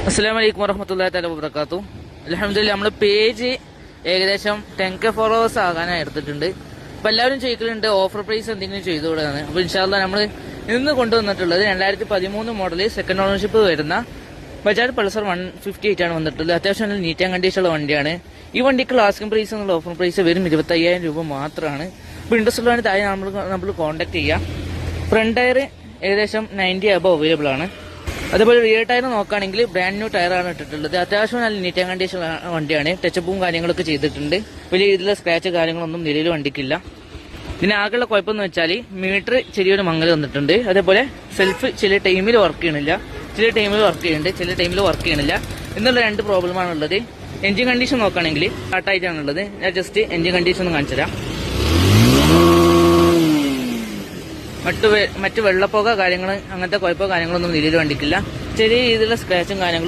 അസ്സലാമലൈക്കും വറഹ്മത്തുള്ളാഹി തആല വബറകാതുഹു. അൽഹംദുലില്ലാഹ് നമ്മള് പേജ് ഏകദേശം 10K ഫോളോവേഴ്സ് ആകാനായി എടുത്തിട്ടുണ്ട്. അപ്പൊ എല്ലാവരും ചോദിക്കലുണ്ട് ഓഫർ പ്രൈസ് എന്തെങ്കിലും ചെയ്തു കൊടുക്കാന്ന്. അപ്പൊ ഇൻഷാല്ലാഹ് നമ്മള് ഇന്ന് കൊണ്ടുവന്നിട്ടുള്ളത് 2013 മോഡല് സെക്കൻഡ് ഓണർഷിപ്പ് വരുന്ന ബജാജ് പൾസർ 158 ആണ് വന്നിട്ടുള്ളത്. അത്യാവശ്യം നല്ല നീറ്റ് ആൻഡ് കണ്ടീഷൻ ഉള്ള വണ്ടിയാണ്. ഈ വണ്ടിക്ക് ആസ്കിംഗ് പ്രൈസ് എന്നുള്ള ഓഫർ പ്രൈസ് വരും 25,000 രൂപ മാത്രമാണ്. ഇപ്പൊ ഇൻട്രസ്റ്റ് ഉള്ളവരെ താഴെ നമ്മൾ കോൺടാക്ട് ചെയ്യാം. ഫ്രണ്ട് ടയർ ഏകദേശം 90 അബവ് അവൈലബിൾ ആണ്. അതുപോലെ റിയർ ടയർ നോക്കുകയാണെങ്കിൽ ബ്രാൻഡ് ന്യൂ ടയറാണ് ഇട്ടിട്ടുള്ളത്. അത്യാവശ്യം നല്ല നീറ്റ് ആൻഡ് കണ്ടീഷൻ വണ്ടിയാണ്. ടച്ചപ്പും കാര്യങ്ങളൊക്കെ ചെയ്തിട്ടുണ്ട്. വലിയ രീതിയിലുള്ള സ്ക്രാച്ച് കാര്യങ്ങളൊന്നും നിലയിൽ വണ്ടിക്കില്ല. ഇതിന് ആകെയുള്ള കുഴപ്പമെന്ന് വെച്ചാൽ മീറ്റർ ചെറിയൊരു മങ്ങൽ വന്നിട്ടുണ്ട്. അതേപോലെ സെൽഫ് ചില ടൈമിൽ വർക്ക് ചെയ്യണില്ല, ചില ടൈമിൽ വർക്ക് ചെയ്യുന്നുണ്ട്, ചില ടൈമിൽ വർക്ക് ചെയ്യണില്ല എന്നുള്ള 2 പ്രോബ്ലമാണ് ഉള്ളത്. എഞ്ചിൻ കണ്ടീഷൻ നോക്കുകയാണെങ്കിൽ സ്റ്റാർട്ടായിട്ടാണുള്ളത്. ഞാൻ ജസ്റ്റ് എഞ്ചിൻ കണ്ടീഷൻ ഒന്ന് കാണിച്ചു തരാം. മറ്റ് വെള്ളപ്പോക കാര്യങ്ങൾ അങ്ങനത്തെ കുഴപ്പമോ കാര്യങ്ങളൊന്നും നിലയിൽ വണ്ടിക്കില്ല. ചെറിയ രീതിയിലുള്ള സ്ക്രാച്ചും കാര്യങ്ങളും